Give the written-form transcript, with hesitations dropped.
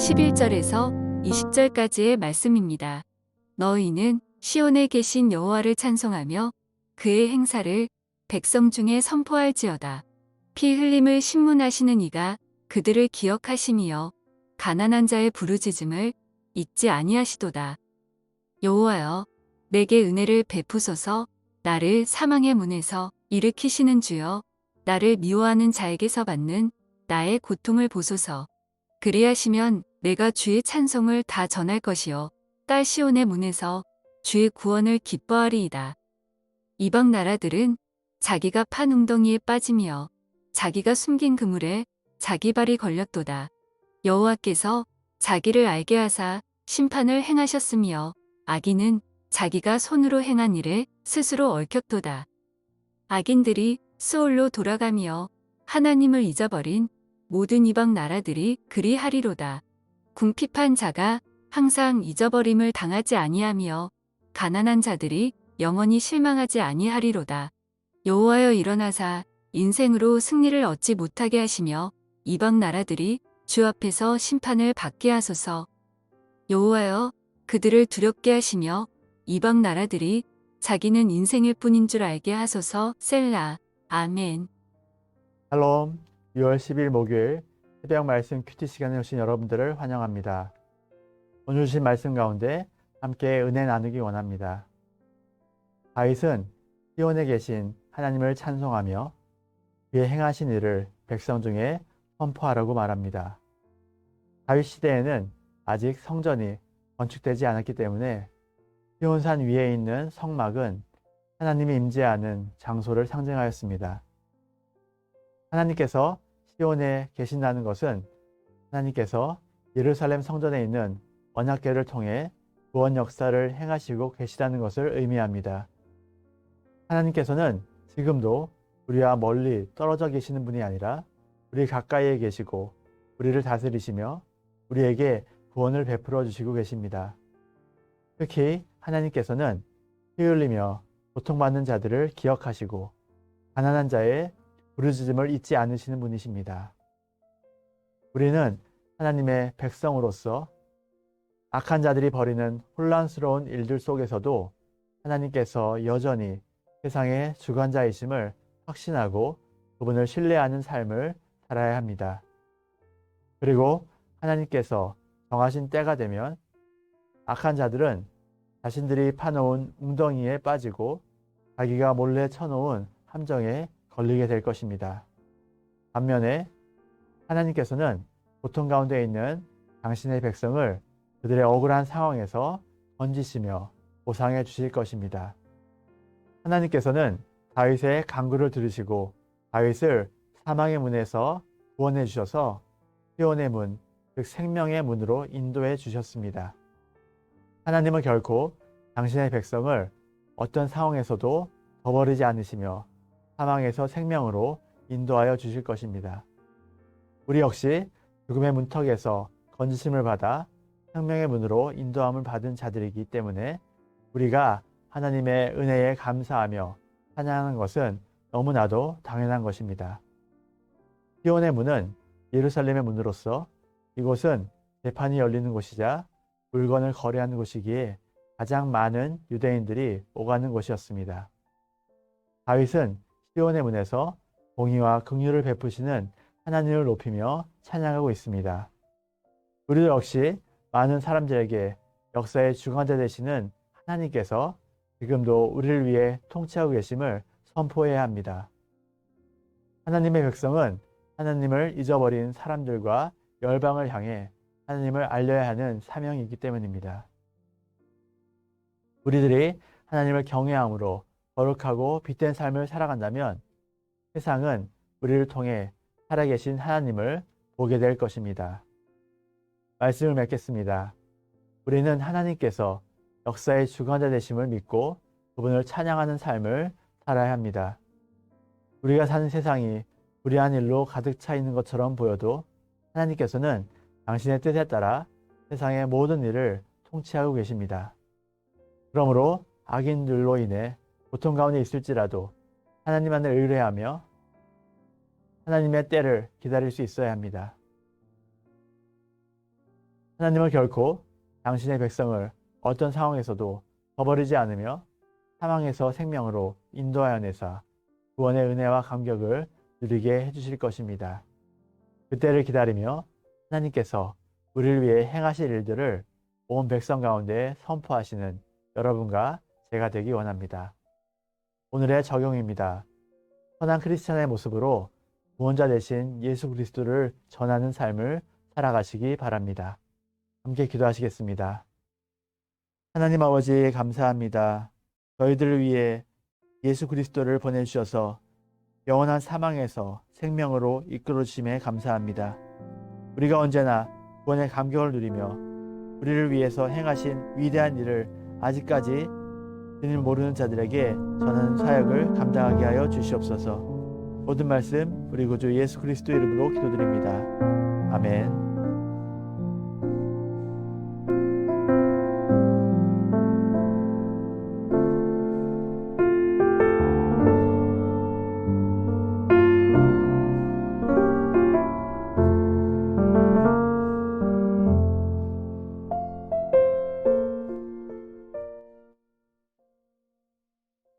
11절에서 20절까지의 말씀입니다. 너희는 시온에 계신 여호와를 찬송하며 그의 행사를 백성 중에 선포할지어다. 피 흘림을 신문하시는 이가 그들을 기억하심이여 가난한 자의 부르짖음을 잊지 아니하시도다. 여호와여, 내게 은혜를 베푸소서. 나를 사망의 문에서 일으키시는 주여, 나를 미워하는 자에게서 받는 나의 고통을 보소서. 그리하시면 내가 주의 찬송을 다 전할 것이요 딸 시온의 문에서 주의 구원을 기뻐하리이다. 이방 나라들은 자기가 판 웅덩이에 빠지며 자기가 숨긴 그물에 자기 발이 걸렸도다. 여호와께서 자기를 알게 하사 심판을 행하셨으며 악인은 자기가 손으로 행한 일에 스스로 얽혔도다. 악인들이 수올로 돌아가며 하나님을 잊어버린 모든 이방 나라들이 그리하리로다. 궁핍한 자가 항상 잊어버림을 당하지 아니하며 가난한 자들이 영원히 실망하지 아니하리로다. 여호와여, 일어나사 인생으로 승리를 얻지 못하게 하시며 이방 나라들이 주 앞에서 심판을 받게 하소서. 여호와여, 그들을 두렵게 하시며 이방 나라들이 자기는 인생일 뿐인 줄 알게 하소서. 셀라. 아멘. 샬롬. 6월 10일 목요일 새벽 말씀 큐티 시간에 오신 여러분들을 환영합니다. 오늘 주신 말씀 가운데 함께 은혜 나누기 원합니다. 다윗은 시온에 계신 하나님을 찬송하며 그의 행하신 일을 백성 중에 선포하라고 말합니다. 다윗 시대에는 아직 성전이 건축되지 않았기 때문에 시온산 위에 있는 성막은 하나님이 임재하는 장소를 상징하였습니다. 하나님께서 시온에 계신다는 것은 하나님께서 예루살렘 성전에 있는 언약궤를 통해 구원 역사를 행하시고 계시다는 것을 의미합니다. 하나님께서는 지금도 우리와 멀리 떨어져 계시는 분이 아니라 우리 가까이에 계시고 우리를 다스리시며 우리에게 구원을 베풀어 주시고 계십니다. 특히 하나님께서는 피 흘리며 고통받는 자들을 기억하시고 가난한 자의 부르짖음을 잊지 않으시는 분이십니다. 우리는 하나님의 백성으로서 악한 자들이 벌이는 혼란스러운 일들 속에서도 하나님께서 여전히 세상의 주관자이심을 확신하고 그분을 신뢰하는 삶을 살아야 합니다. 그리고 하나님께서 정하신 때가 되면 악한 자들은 자신들이 파놓은 웅덩이에 빠지고 자기가 몰래 쳐놓은 함정에 걸리게 될 것입니다. 반면에 하나님께서는 고통 가운데 있는 당신의 백성을 그들의 억울한 상황에서 건지시며 보상해 주실 것입니다. 하나님께서는 다윗의 간구를 들으시고 다윗을 사망의 문에서 구원해 주셔서 시온의 문, 즉 생명의 문으로 인도해 주셨습니다. 하나님은 결코 당신의 백성을 어떤 상황에서도 저버리지 않으시며 사망에서 생명으로 인도하여 주실 것입니다. 우리 역시 죽음의 문턱에서 건지심을 받아 생명의 문으로 인도함을 받은 자들이기 때문에 우리가 하나님의 은혜에 감사하며 찬양하는 것은 너무나도 당연한 것입니다. 시온의 문은 예루살렘의 문으로서 이곳은 재판이 열리는 곳이자 물건을 거래하는 곳이기에 가장 많은 유대인들이 오가는 곳이었습니다. 다윗은 시온의 문에서 공의와 긍휼을 베푸시는 하나님을 높이며 찬양하고 있습니다. 우리도 역시 많은 사람들에게 역사의 주관자 되시는 하나님께서 지금도 우리를 위해 통치하고 계심을 선포해야 합니다. 하나님의 백성은 하나님을 잊어버린 사람들과 열방을 향해 하나님을 알려야 하는 사명이기 때문입니다. 우리들이 하나님을 경외함으로 거룩하고 빛된 삶을 살아간다면 세상은 우리를 통해 살아계신 하나님을 보게 될 것입니다. 말씀을 맺겠습니다. 우리는 하나님께서 역사의 주관자 되심을 믿고 그분을 찬양하는 삶을 살아야 합니다. 우리가 사는 세상이 불의한 일로 가득 차 있는 것처럼 보여도 하나님께서는 당신의 뜻에 따라 세상의 모든 일을 통치하고 계십니다. 그러므로 악인들로 인해 고통 가운데 있을지라도 하나님만을 의뢰하며 하나님의 때를 기다릴 수 있어야 합니다. 하나님은 결코 당신의 백성을 어떤 상황에서도 저버리지 않으며 사망에서 생명으로 인도하여 내사 구원의 은혜와 감격을 누리게 해주실 것입니다. 그때를 기다리며 하나님께서 우리를 위해 행하실 일들을 온 백성 가운데 선포하시는 여러분과 제가 되기 원합니다. 오늘의 적용입니다. 선한 크리스찬의 모습으로 구원자 되신 예수 그리스도를 전하는 삶을 살아가시기 바랍니다. 함께 기도하시겠습니다. 하나님 아버지 감사합니다. 저희들을 위해 예수 그리스도를 보내주셔서 영원한 사망에서 생명으로 이끌어 주심에 감사합니다. 우리가 언제나 구원의 감격을 누리며 우리를 위해서 행하신 위대한 일을 아직까지 주님 모르는 자들에게 전하는 사역을 감당하게 하여 주시옵소서. 모든 말씀 우리 구주 예수 그리스도 이름으로 기도드립니다. 아멘.